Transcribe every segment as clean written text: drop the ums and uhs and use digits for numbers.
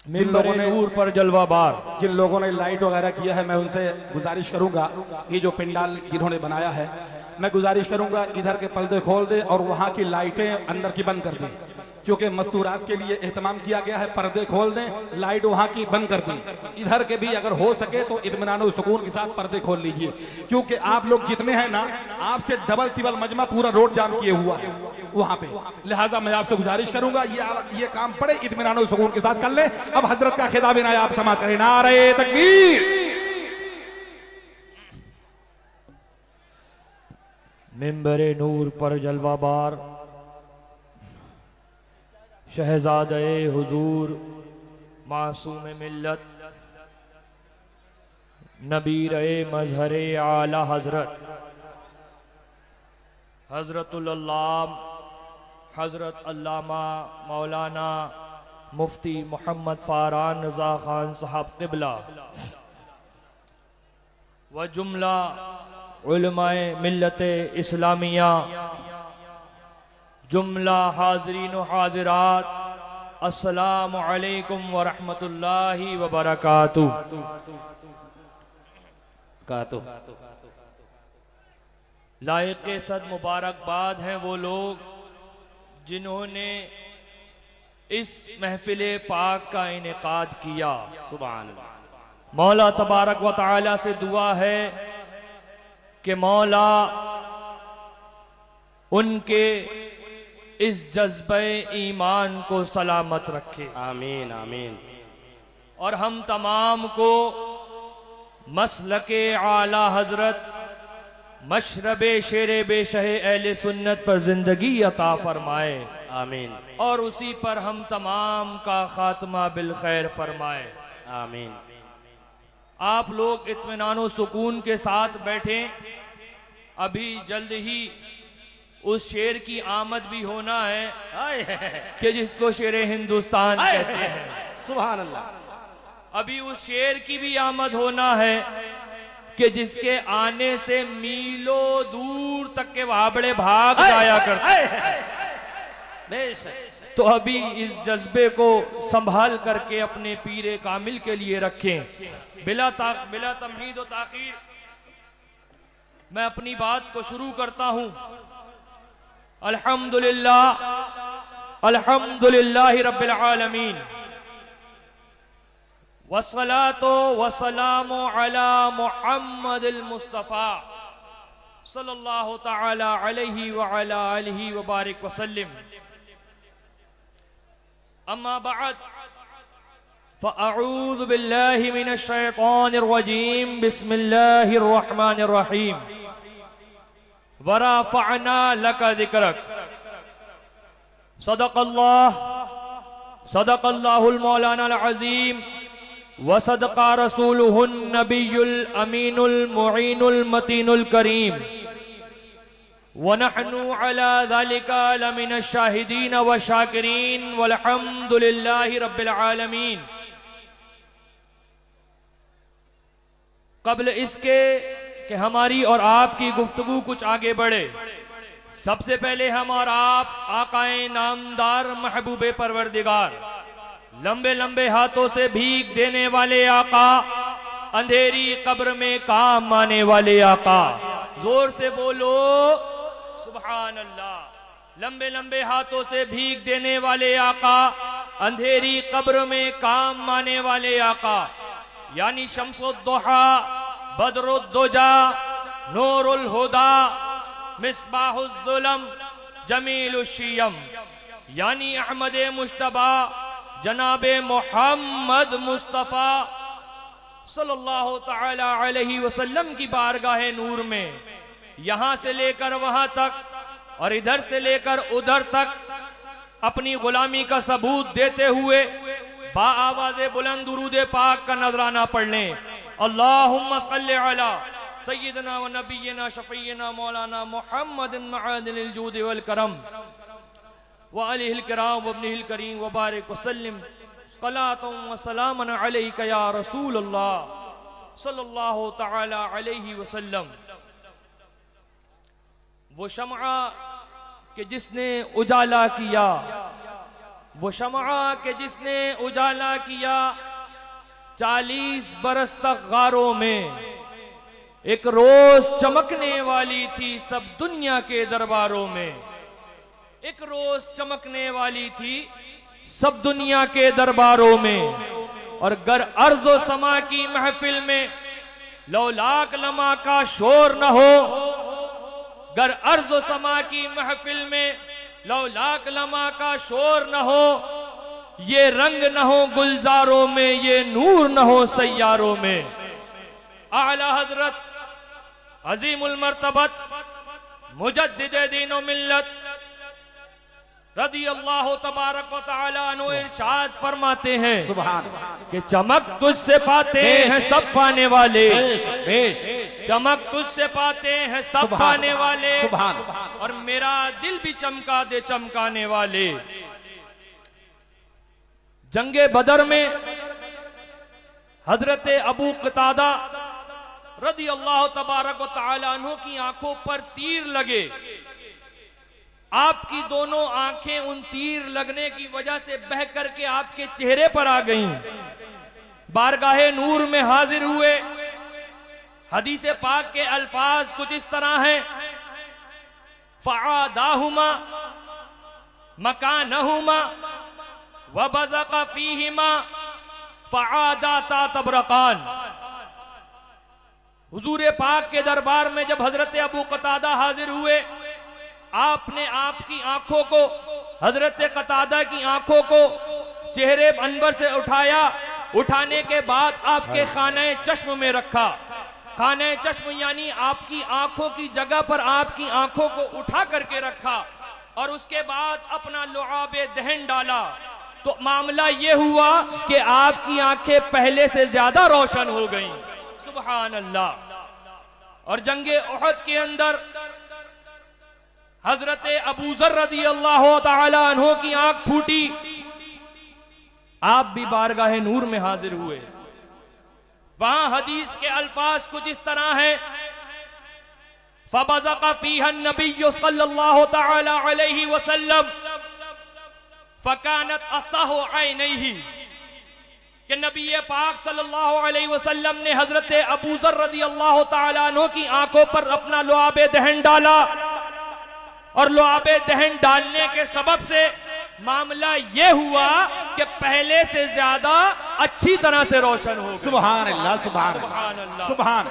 मिंबरे नूर पर जलवाबार। जिन लोगों ने लाइट वगैरह किया है, मैं उनसे गुजारिश करूंगा, ये जो पंडाल जिन्होंने बनाया है, मैं गुजारिश करूंगा इधर के पर्दे खोल दे और वहां की लाइटें अंदर की बंद कर दें, क्योंकि मस्तूरात के लिए एहतमाम किया गया है। पर्दे खोल दें, लाइट वहां की बंद कर दें। इधर के भी अगर हो सके तो इत्मीनान और सुकून के साथ पर्दे खोल लीजिए, क्योंकि आप लोग जितने हैं ना, आपसे डबल तिबल मजमा पूरा रोड जाम किए हुआ है वहां पे। लिहाजा मैं आपसे गुजारिश करूंगा ये काम पड़े इत्मीनान और सुकून के साथ कर ले। अब हजरत का खिताब आप समाप्त करें। नारे तकबीर। मिंबरे नूर पर जलवाबार शहजादे हुजूर मासूम मिल्लत नबीर मजहरे आला हजरतुल अल्लाम हजरत अल्लामा मौलाना मुफ्ती मोहम्मद फारान रजा खान साहब क़िबला व जुमला उलमाए मिल्लत इस्लामिया, जुमला हाज़रीन व हाज़िरात, अस्सलामु अलैकुम व रहमतुल्लाहि व बरकातुहू। लायक़े सद मुबारकबाद हैं वो लोग जिन्होंने इस महफिल पाक का इनेकाद किया। सुभान अल्लाह। मौला तबारक व तआला से दुआ है कि मौला उनके इस जज्बे ईमान को सलामत रखे। आमीन आमीन। और हम तमाम को मसलके आला हजरत मशरबे शेरे बेशहे अहले सुन्नत पर जिंदगी अता फरमाए। आमीन। और उसी पर हम तमाम का खात्मा बिल खैर फरमाए। आमीन। आप लोग इत्मीनान सुकून के साथ बैठे। अभी जल्द ही उस शेर की आमद भी होना है कि जिसको शेरे हिंदुस्तान कहते हैं। सुभान अल्लाह। अभी उस शेर की भी आमद होना है कि जिसके आने से मीलों दूर तक के वाबड़े भाग जाया करते। तो अभी इस जज्बे को संभाल करके अपने पीरे कामिल के लिए रखें। बिला तमहीद व ताखीर मैं अपनी बात को शुरू करता हूं। अल्हम्दुलिल्लाह अल्हम्दुलिल्लाहि रब्बिल आलमीन वस्सलातो वस्सलामु अला मुहम्मदिल मुस्तफा सल्लल्लाहु तआला अलैहि व अला आलिहि व बारिक वसल्लम। अम्मा बअद फ़अऊज़ु बिल्लाहि मिनश शैतानिर रजीम। बिस्मिल्लाहिर रहमानिर रहीम। व रफ़अना लका ज़िक्रक। सदक़ल्लाहुल मौलानाल अज़ीम व सदक़ा रसूलुहुन नबियुल अमीनुल मुईनुल मतीनुल करीम। व नहनु अला ज़ालिका लमिनश शाहिदीन व शाकिरीन वल्हम्दुलिल्लाहि रब्बिल आलमीन। कब्ल इसके कि हमारी और आपकी गुफ्तगू कुछ आगे बढ़े, सबसे पहले हम और आप आकाए नामदार महबूबे परवरदिगार, लंबे लंबे हाथों से भीख देने वाले आका, अंधेरी कब्र में काम आने वाले आका, जोर से बोलो सुभान अल्लाह। लंबे लंबे हाथों से भीख देने वाले आका, अंधेरी कब्र में काम आने वाले आका, यानी शम्सुद्दुहा, बदरुद्दुजा, नूरुल हुदा, मिसबाहुज़्ज़ुलम, जमीलुश्शियम, यानी अहमद मुश्तबा जनाबे मोहम्मद मुस्तफ़ा सल्लल्लाहु तआला अलैहि वसल्लम की बारगाह नूर में यहां से लेकर वहां तक और इधर से लेकर उधर तक अपनी गुलामी का सबूत देते हुए बाआवाज़े बुलंद दुरूद पाक का नजराना पढ़ लें। अल्लाहुम्मा सल्लि अला सय्यिदना व नबिय्यिना शफ़ीना मौलाना मुहम्मदिन मआदिनिल जूद वल करम व आलिहिल किराम व इब्निहिल करीम व बारिक वसल्लिम सलातन व सलामन अलैका या रसूल अल्लाह सल्लल्लाहु तआला अलैहि वसल्लम। वो शमआ कि जिसने उजाला किया, वो शमआ के जिसने उजाला किया 40 बरस तक गारों में, एक रोज चमकने वाली थी सब दुनिया के दरबारों में, एक रोज चमकने वाली थी सब दुनिया के दरबारों में। और गर अर्ज़ो समा की महफिल में लौलाक लमा का शोर न हो, गर अर्ज़ो समा की महफिल में लौलाक लमा का शोर न हो, ये रंग न हो गुलजारों में, ये नूर न हो सैयारों में। आला हजरत अजीमुल मर्तबत मुजद्दिद दीन व मिल्लत रदी अल्लाह तबारक व तआला अन्हु इरशाद फरमाते हैं कि चमक तुझसे पाते हैं सब पाने वाले, चमक तुझसे पाते हैं सब पाने वाले, और मेरा दिल भी चमका दे चमकाने वाले। जंगे बदर में हजरत अबू कतादा रदी अल्लाह तबारक व तआला अन्हु की आंखों पर तीर लगे। आपकी दोनों आंखें उन तीर लगने की वजह से बह करके आपके चेहरे पर आ गईं। बारगाहे नूर में हाजिर हुए। हदीस पाक के अल्फाज कुछ इस तरह हैं, फ़आदाहुमा मकानहुमा व बज़क़ फ़ीहिमा फ़आदाता तबरकान। हुजूर पाक के दरबार में जब हजरत अबू कतादा हाजिर हुए, आपने आपकी आंखों को, हजरत कतादा की आंखों को चेहरे अनवर से उठाया। उठाने के बाद आपके खाने चश्म में रखा। खाने चश्म यानी आपकी आंखों की जगह पर आपकी आंखों को उठा करके रखा, और उसके बाद अपना लुआबे दहन डाला। तो मामला यह हुआ कि आपकी आंखें पहले से ज्यादा रोशन हो गईं। सुभान अल्लाह। और जंगे उहद के अंदर हजरत अबू ज़र रज़ी अल्लाह तआला अन्हु की आंख फूटी। आप भी बारगाहे नूर में हाजिर हुए। वहां हदीस के अल्फाज कुछ इस तरह हैं, फ़बज़क़ फ़ीहा नबिय्यु सल्लल्लाहु तआला अलैहि वसल्लम फ़कानत असहु ऐनैहि, कि नबी पाक सल्लल्लाहु अलैहि वसल्लम ने हजरत अबू ज़र रज़ी अल्लाह तआला अन्हु की आंखों पर अपना लुआबे दहन डाला, और लुआबे दहन डालने के सबब से मामला यह हुआ कि पहले से ज्यादा अच्छी तरह से रोशन हो गए। सुभान अल्लाह, सुभान अल्लाह, सुभान।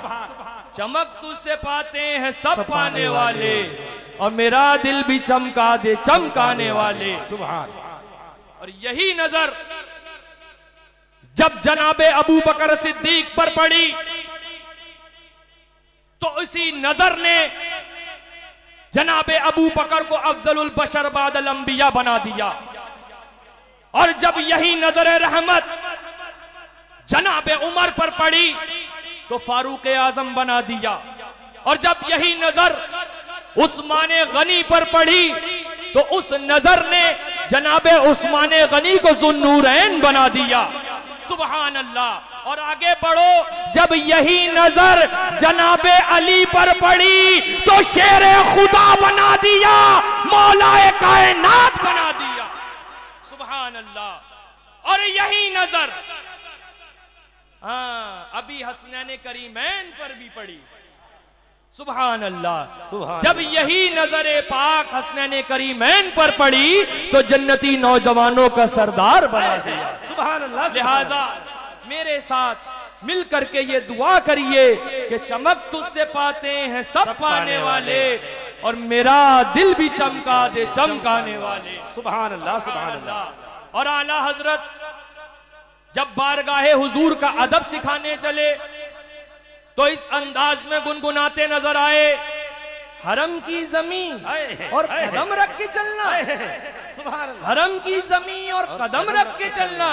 चमक तुझसे पाते हैं सब पाने वाले, और मेरा दिल भी चमका दे चमकाने वाले। सुभान। और यही नजर जब जनाबे अबू बकर सिद्दीक पर पड़ी, तो इसी नजर ने जनाबे अबू बकर को अफजलुल बशर बादल अंबिया बना दिया। और जब यही नजर रहमत जनाबे उमर पर पड़ी, तो फारूक आजम बना दिया। और जब यही नजर उस्मान गनी पर पड़ी, तो उस नजर ने जनाबे उस्मान गनी को ज़ुन्नूरैन बना दिया। सुभान अल्लाह। और आगे बढ़ो, जब यही नजर जनाबे अली पर पड़ी, तो शेरे खुदा बना दिया, मौलाए कायनात बना दिया। सुभान अल्लाह। और यही नजर अभी हसनैन करीमैन पर भी पड़ी। सुभान अल्लाह। जब यही नजरे पाक हसनैन करीमैन पर पड़ी, तो जन्नती नौजवानों का सरदार बना दिया। सुभान अल्लाह। लिहाजा मेरे साथ मिल करके ये दुआ करिए कि चमक तुझसे पाते हैं सब पाने वाले, और मेरा दिल भी चमका दे चमकाने वाले। सुभान अल्लाह, सुभान अल्लाह। और आला हजरत जब बारगाहे हुजूर का अदब सिखाने चले, तो इस अंदाज में गुनगुनाते नजर आए, हरम की जमीन और कदम रख के चलना, हरम की जमीन और कदम रख के चलना,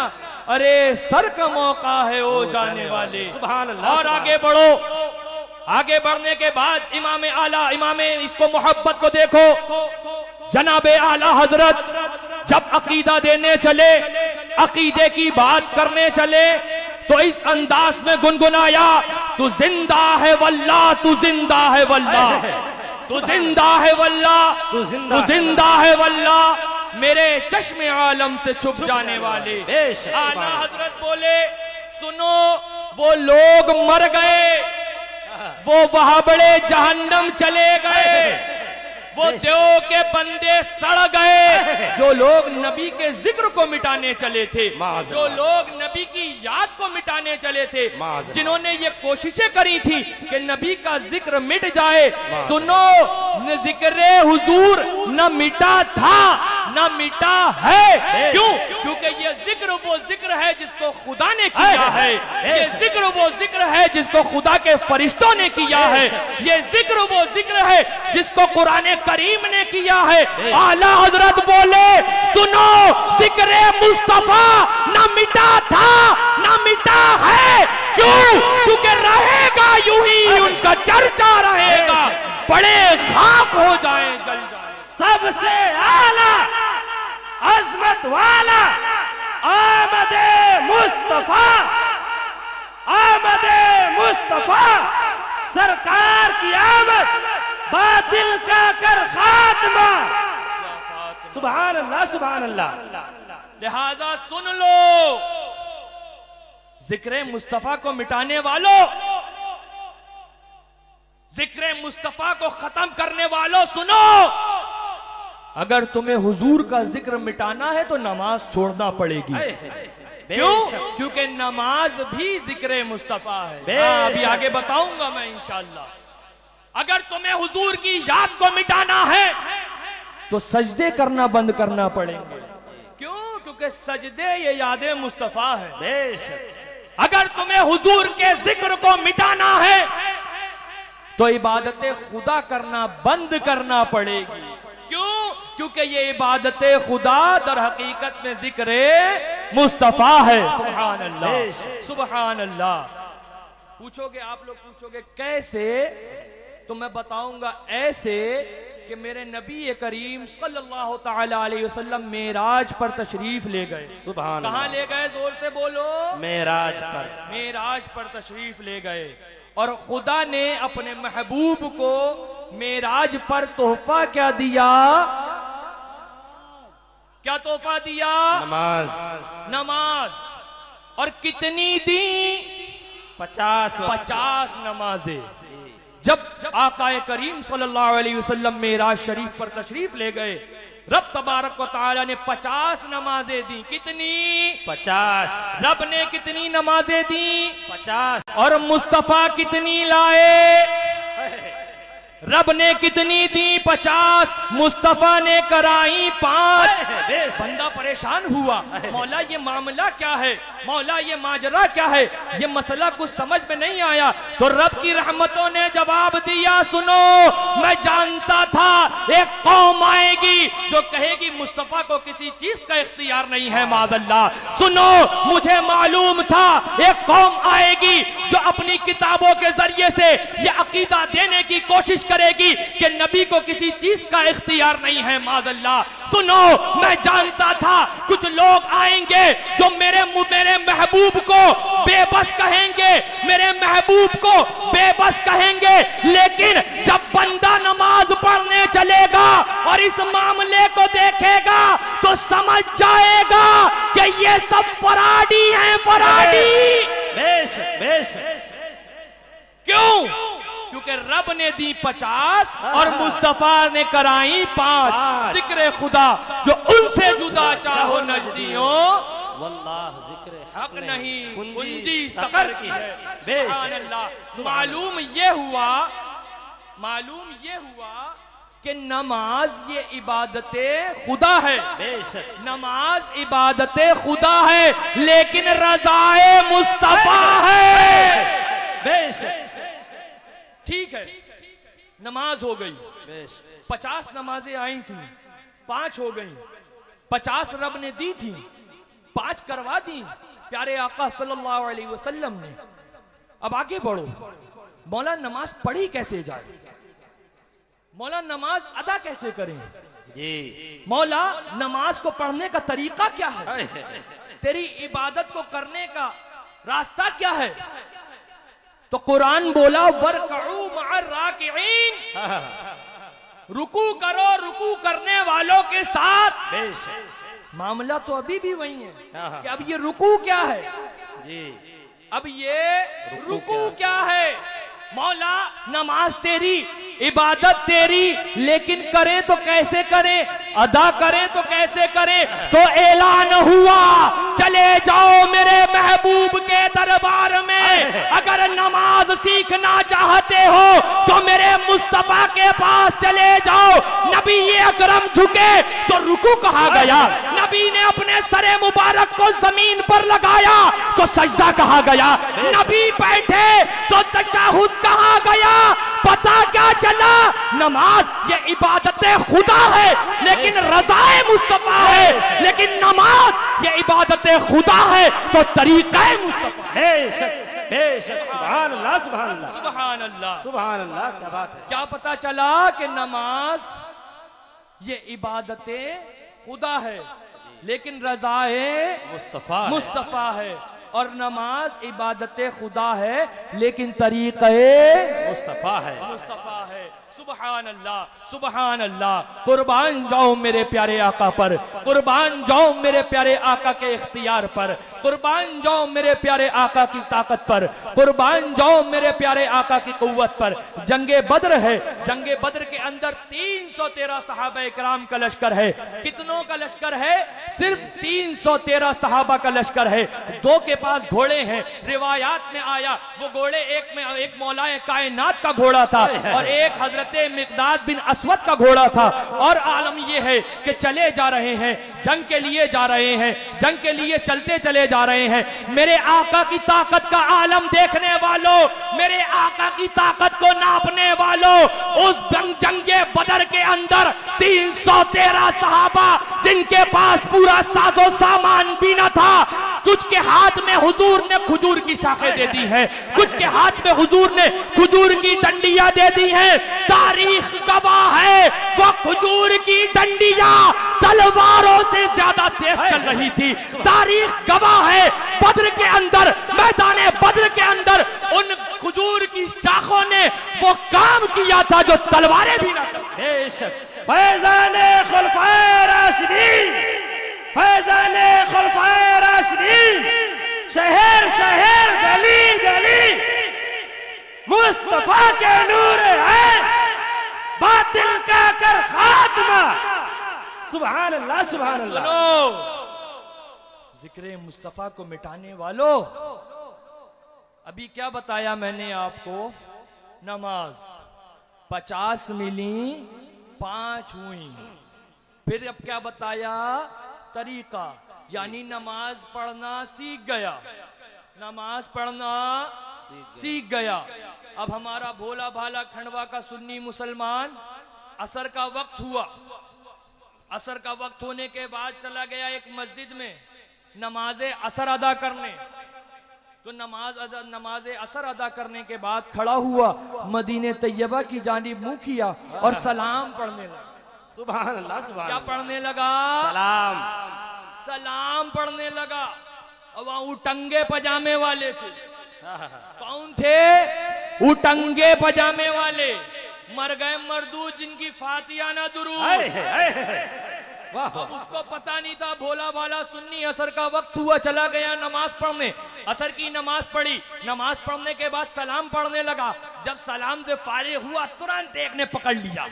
अरे सर का मौका है ओ जाने वाले। सुभान अल्लाह। और आगे बढ़ो। आगे बढ़ने के बाद इमाम आला, इमाम इसको मोहब्बत को देखो, जनाबे आला हजरत जब अकीदा देने चले, अकीदे की बात करने चले, तो इस अंदाज में गुनगुनाया, तू जिंदा है वल्लाह, तू जिंदा है वल्लाह, तू जिंदा है वल्लाह, तू जिंदा है वल्लाह, मेरे चश्मे आलम से छुप जाने वाले। आला हजरत बोले सुनो वो लोग मर गए, वो वहां बड़े जहन्नम चले गए, वो देव के बंदे सड़ गए जो लोग नबी के जिक्र को मिटाने चले थे, जो लोग नबी की याद को मिटाने चले थे, जिन्होंने ये कोशिशें करी थी कि नबी का जिक्र मिट जाए। सुनो जिक्र हुजूर न मिटा था न मिटा है। क्यों? क्योंकि ये जिक्र वो जिक्र है जिसको खुदा ने किया है, ये जिक्र वो जिक्र है जिसको खुदा के फरिश्तों ने किया है, ये जिक्र वो जिक्र है जिसको कुरान करीम ने किया है। आला हजरत बोले सुनो जिक्र मुस्तफा न मिटा था न मिटा है। क्यों? क्योंकि रहेगा यूं ही, उनका चर्चा रहेगा, बड़े खाक हो जाए जल जाए। सबसे आला अजमत वाला आमदे मुस्तफा, आमदे मुस्तफा सरकार की आमद बातिल का कर खात्मा। सुभान अल्लाह सुभान अल्लाह। लिहाजा सुन लो जिक्र मुस्तफा को मिटाने वालों, जिक्र मुस्तफा को खत्म करने वालों, सुनो अगर तुम्हें हुजूर का जिक्र मिटाना है तो नमाज छोड़ना पड़ेगी। क्यों? क्योंकि नमाज भी जिक्र मुस्तफा है। अभी आगे बताऊंगा मैं इंशाअल्लाह। अगर तुम्हें हुजूर की याद को मिटाना है तो सजदे करना बंद करना पड़ेंगे। क्यों? क्योंकि सजदे ये याद मुस्तफा है। अगर तुम्हें हुजूर के जिक्र को मिटाना है तो इबादत खुदा करना बंद करना पड़ेगी। क्यों? क्योंकि ये इबादत खुदा दर हकीकत में जिक्र मुस्तफा है। सुभान अल्लाह सुभान अल्लाह। पूछोगे आप लोग, पूछोगे कैसे? तो मैं बताऊंगा ऐसे कि मेरे नबी करीम सल्लल्लाहु तआला अलैहि वसल्लम मेराज पर तशरीफ ले गए। सुभान अल्लाह। कहां ले गए? जोर से बोलो। मेराज पर। मेराज पर तशरीफ ले गए और खुदा ने अपने महबूब को मेराज पर तोहफा क्या दिया? क्या तोहफा दिया? नमाज। नमाज। और कितनी दी? 50 नमाजें। जब आकाए करीम सल्लल्लाहु अलैहि वसल्लम मेराज शरीफ पर तशरीफ ले गए, रब तबारक व तआला ने 50 नमाजें दी। कितनी? 50। रब ने कितनी नमाजें दी? 50। और मुस्तफा कितनी लाए? रब ने कितनी दी? 50। मुस्तफा ने कराई 5। बंदा परेशान हुआ, मौला ये मामला क्या है, मौला ये माजरा क्या है, ये मसला कुछ समझ में नहीं आया। तो रब की रहमतों ने जवाब दिया, सुनो मैं जानता था एक कौम आएगी जो कहेगी मुस्तफा को किसी चीज का इख्तियार नहीं है माज़अल्लाह। सुनो मुझे मालूम था एक कौम आएगी जो अपनी किताबों के जरिए से ये अकीदा देने की कोशिश करेगी कि नबी को किसी चीज का इख्तियार नहीं है माज़अल्लाह। सुनो मैं जानता था कुछ लोग आएंगे जो मेरे महबूब को बेबस कहेंगे, मेरे महबूब को बेबस कहेंगे, लेकिन जब बंदा नमाज पढ़ने चलेगा और इस मामले को देखेगा तो समझ जाएगा कि ये सब फराडी हैं, फराडी। बेश बेश। क्यों? क्योंकि रब ने दी 50 और मुस्तफा ने कराई 5। जिक्र खुदा जो उनसे जुदा चाहो नजदियों, वल्लाह जिक्र हक नहीं कुंजी सकर सकर की है। बेश। मालूम ये हुआ कि नमाज ये इबादत खुदा है। बेशक नमाज इबादत खुदा है लेकिन रज़ाए मुस्तफा है। बेशक। ठीक है, नमाज हो गई, बेश। 50 नमाजें आई थी, 5 हो गई। 50 रब ने दी थी, 5 करवा दी प्यारे आका सल्लल्लाहु अलैहि वसल्लम ने। अब आगे बढ़ो, मौला नमाज पढ़ी कैसे जाए, मौला नमाज अदा कैसे करें जी, मौला नमाज को पढ़ने का तरीका क्या है, तेरी इबादत को करने का रास्ता क्या है। तो कुरान बोला वरकऊ मअर राकिईन, रुकू करो, रुकू करने वालों के साथ। बेशक मामला तो अभी भी वही है हाँ। कि अब ये रुकू क्या है, जी, अब ये रुकू क्या है। मौला नमाज तेरी, इबादत तेरी, लेकिन करें तो कैसे करें, अदा करें तो कैसे करें। तो ऐलान हुआ, चले जाओ मेरे महबूब के दरबार में। अगर नमाज सीखना चाहते हो तो मेरे मुस्तफा के पास चले जाओ। नबी ये अकरम झुके तो रुकू कहा गया, नबी ने अपने सरे मुबारक को जमीन पर लगाया तो सजदा कहा गया, नबी बैठे तो तशहुद कहा गया। पता क्या चला, नमाज ये इबादत खुदा है लेकिन रज़ाए मुस्तफा है, लेकिन नमाज ये इबादत खुदा है तो तरीक़ा मुस्तफा। बेशक बेशक, सुभान अल्लाह सुभान अल्लाह सुभान अल्लाह सुभान अल्लाह, क्या बात है। क्या पता चला कि नमाज ये इबादत खुदा है लेकिन रज़ाए मुस्तफा है, और नमाज इबादत खुदा है लेकिन तरीक़े मुस्तफा है। सुभान अल्लाह सुभान अल्लाह। कुर्बान जाओ मेरे प्यारे आका पर, कुर्बान जाओ मेरे प्यारे आका के इख्तियार पर, कुर्बान जाओ मेरे प्यारे आका की ताकत पर, कुर्बान जाओ मेरे प्यारे आका की कुव्वत पर। जंगे बद्र है, जंगे बद्र के अंदर 313 सहाबा इकराम का लश्कर है। कितनों का लश्कर है? सिर्फ 313 सहाबा का लश्कर है। दो के पास घोड़े हैं, रिवायात में आया वो घोड़े एक मौलाए कायनात का घोड़ा था और एक हजरत मिक़दाद बिन असवद का घोड़ा था। और आलम यह है कि चले जा रहे हैं, जंग के लिए जा रहे हैं, जंग के लिए चलते चले जा रहे हैं। मेरे आका की ताकत का आलम देखने वालों, मेरे आका की ताकत को नापने वालों, उस जंगे बदर के अंदर 313 सहाबा जिनके पास पूरा साजो सामान भी न था, कुछ के हाथ में हुजूर ने खजूर की शाखें दे दी हैं, कुछ के हाथ में हुजूर ने खजूर की डंडियां दे दी हैं। तारीख गवाह है वो खजूर की डंडियां तलवारों से ज्यादा तेज चल रही थी। तारीख गवाह है बद्र के अंदर, मैदान बद्र के अंदर उन खजूर की शाखों ने वो काम किया था जो तलवारें भी ना करती। बेशक फैज़ाने खुलफाए राशिदीन, फैज़ाने खुलफाए राशिदीन, शहर शहर गली गली मुस्तफा के नूर है, बातिल का कर खात्मा। सुभान अल्लाह सुभान अल्लाह। जिक्र मुस्तफा को मिटाने वालों, अभी क्या बताया मैंने आपको? नमाज 50 मिली 5 हुई। फिर अब क्या बताया? तरीका, यानी नमाज पढ़ना सीख गया, नमाज पढ़ना सीख गया। अब हमारा भोला भाला खंडवा का सुन्नी मुसलमान, असर का वक्त हुआ, असर का वक्त होने के बाद चला गया एक मस्जिद में नमाजे असर अदा करने। तो नमाज असर अदा करने के बाद खड़ा हुआ, मदीने तैयबा की जानिब मुंह किया और सलाम पढ़ने लगा। सुभान अल्लाह सुभान। क्या पढ़ने लगा? सलाम। सलाम पढ़ने लगा। अब वहां उटंगे पजामे वाले थे। कौन थे? उटंगे पजामे वाले। मर गए मरदूद जिनकी फातिहा ना दुरूद। अब उसको पता नहीं था, भोला भाला सुन्नी, असर का वक्त हुआ, चला गया नमाज पढ़ने। असर की नमाज पढ़ी, नमाज पढ़ने के बाद सलाम पढ़ने लगा। जब सलाम से फारिग हुआ तुरंत एक ने पकड़ लिया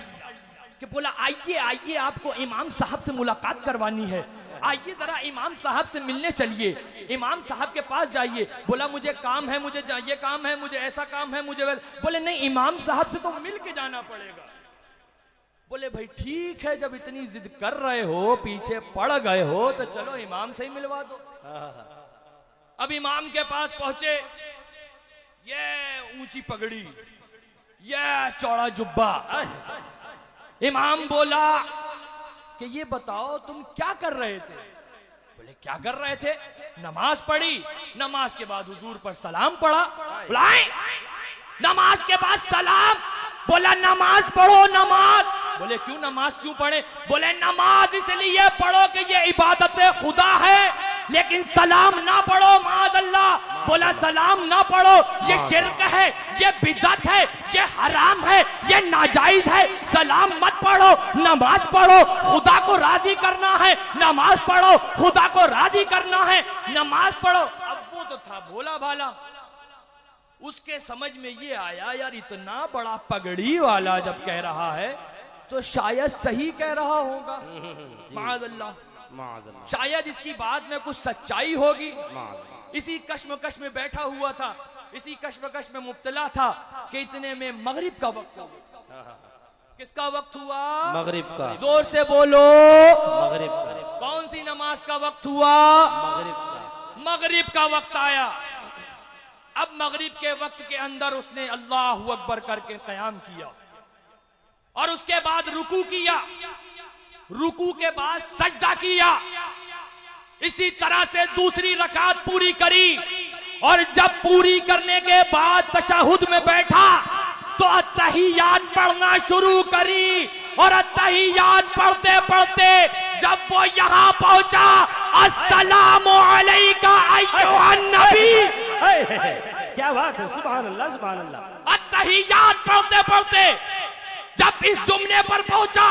कि बोला आइए आइए, आपको इमाम साहब से मुलाकात करवानी है, आइए जरा इमाम साहब से मिलने चलिए, इमाम साहब के पास जाइए। बोला मुझे काम है, मुझे ये काम है, मुझे ऐसा काम है, मुझे बोले नहीं, इमाम साहब से तो मिल के जाना पड़ेगा। बोले भाई ठीक है, जब इतनी जिद कर रहे हो, पीछे पड़ गए हो, तो चलो इमाम से ही मिलवा दो। अब इमाम के पास पहुंचे, ये ऊंची पगड़ी, ये चौड़ा जुब्बा। इमाम बोला कि ये बताओ तुम क्या कर रहे थे? बोले क्या कर रहे थे? नमाज पढ़ी, नमाज के बाद हुजूर पर सलाम पढ़ा। बुलाए, नमाज के बाद सलाम। बोला नमाज पढ़ो, नमाज। बोले क्यों नमाज क्यों पढ़े? बोले नमाज इसलिए पढ़ो कि ये इबादत खुदा है, लेकिन सलाम ना पढ़ो माज़अल्लाह बोला सलाम ना पढ़ो, ये शिर्क है, ये बिदअत है, ये हराम है, ये नाजायज है। सलाम मत पढ़ो, नमाज पढ़ो, खुदा को राजी करना है, नमाज पढ़ो, खुदा को राजी करना है, नमाज पढ़ो। अब वो तो था भोला भाला, उसके समझ में ये आया यार इतना बड़ा पगड़ी वाला जब कह रहा है तो शायद सही कह रहा होगा, माअज़ल्लाह, शायद इसकी बात में कुछ सच्चाई होगी। इसी कश्मकश में बैठा हुआ था, इसी कश्मकश में मुब्तला था कि इतने में मगरिब का वक्त हुआ। किसका वक्त हुआ? मगरिब का। जोर से बोलो, मगरिब का। कौन सी नमाज का वक्त हुआ? मगरिब का। मगरिब का वक्त आया। अब मगरिब के वक्त के अंदर उसने अल्लाहु अकबर करके क़याम किया और उसके बाद रुकू किया, रुकू के बाद सजदा किया, इसी तरह से दूसरी रकात पूरी करी और जब पूरी करने के बाद तशहुद में बैठा तो अत्तहियात पढ़ना शुरू करी और अत्तहियात पढ़ते पढ़ते जब वो यहां पहुंचा, अस्सलामु अलैका अय्युहन नबी, क्या बात है, सुभान अल्लाह, सुभान अल्लाह। अत्तहियात पढ़ते पढ़ते जब इस जुमले पर पहुंचा,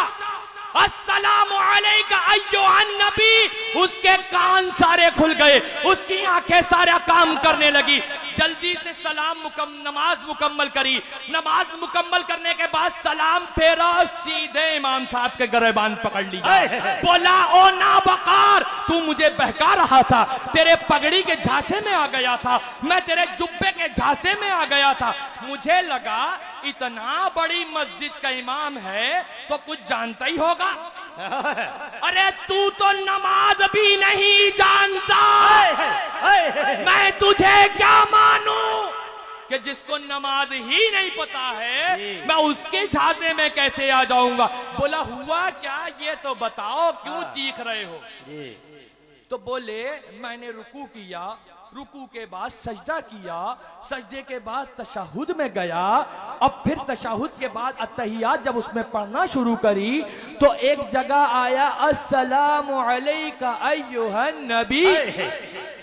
अस्सलामु अलैका अय्युहन नबी, उसके कान सारे खुल गए, उसकी आंखें सारा काम करने लगी। जल्दी से नमाज मुकम्मल करी, नमाज मुकम्मल करने के बाद सलाम फेरा, सीधे इमाम साहब के गिरबान पकड़ लिया। बोला ओ नाबकार, तू मुझे बहका रहा था, तेरे पगड़ी के झांसे में आ गया था, मैं तेरे जुब्बे के झांसे में आ गया था, मुझे लगा इतना बड़ी मस्जिद का इमाम है तो कुछ जानता ही होगा। अरे तू तो नमाज भी नहीं जानता, मैं तुझे क्या मानूं कि जिसको नमाज ही नहीं पता है, मैं उसके झांसे में कैसे आ जाऊंगा। बोला हुआ क्या ये तो बताओ, क्यों चीख रहे हो? तो बोले मैंने रुकू किया, रुकू के बाद सजदा किया, सजदे के बाद तशहुद में गया, अब फिर तशहुद के बाद अत्तहियात जब उसमें पढ़ना शुरू करी तो एक जगह आया अस्सलामु अलैका अय्युहन नबी,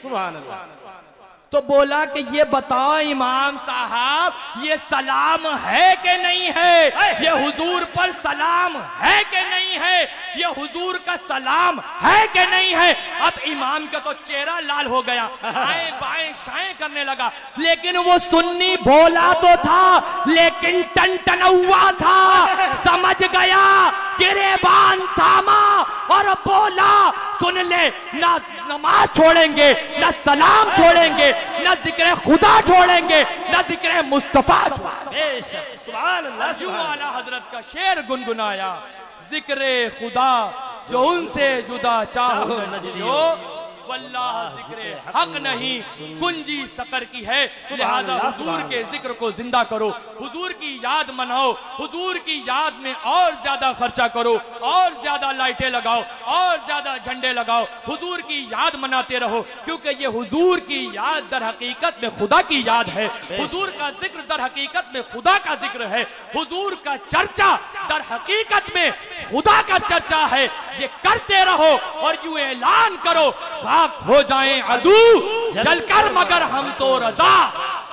सुभान अल्लाह। तो बोला कि ये बताओ इमाम साहब, ये सलाम है कि नहीं है? ये हुजूर पर सलाम है कि नहीं है? ये हुजूर का सलाम है कि नहीं है? अब इमाम का तो चेहरा लाल हो गया, आए बाएं शाएं करने लगा, लेकिन वो सुन्नी भोला तो था लेकिन टनटनौआ था, समझ गया, गिरेबान थामा और बोला सुन ले, ना नमाज छोड़ेंगे, ना सलाम छोड़ेंगे, ना जिक्र खुदा छोड़ेंगे, ना जिक्र मुस्तफा छोड़ेंगे। सुभान अल्लाह। यूं आला हजरत का शेर गुनगुनाया, जिक्र खुदा जो उनसे जुदा चाहो न जियो, वल्लाह जिक्र हक नहीं कुंजी सकर की है। लिहाजा हुजूर के जिक्र को जिंदा करो, हुजूर की याद मनाओ, हुजूर की याद में और ज्यादा खर्चा करो, और ज्यादा लाइटें लगाओ, और ज्यादा झंडे लगाओ, हुजूर की याद मनाते रहो, क्योंकि ये हुजूर की याद दर हकीकत में खुदा की याद है, हुजूर का जिक्र दर हकीकत में खुदा का जिक्र है, हुजूर का चर्चा दर हकीकत में खुदा का चर्चा है। ये करते रहो और यूं ऐलान करो, खाक हो जाएं अदू जलकर मगर हम तो रजा,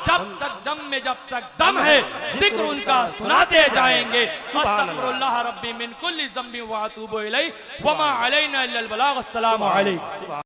जब तक दम में जब तक दम है जिक्र उनका सुनाते जाएंगे। अस्तगफिरुल्लाह रब्बी मिन कुल्ली ज़ंबि व अतूबु इलैहि व मा अलैना इल्लल बलाग। अस्सलामु अलैकुम।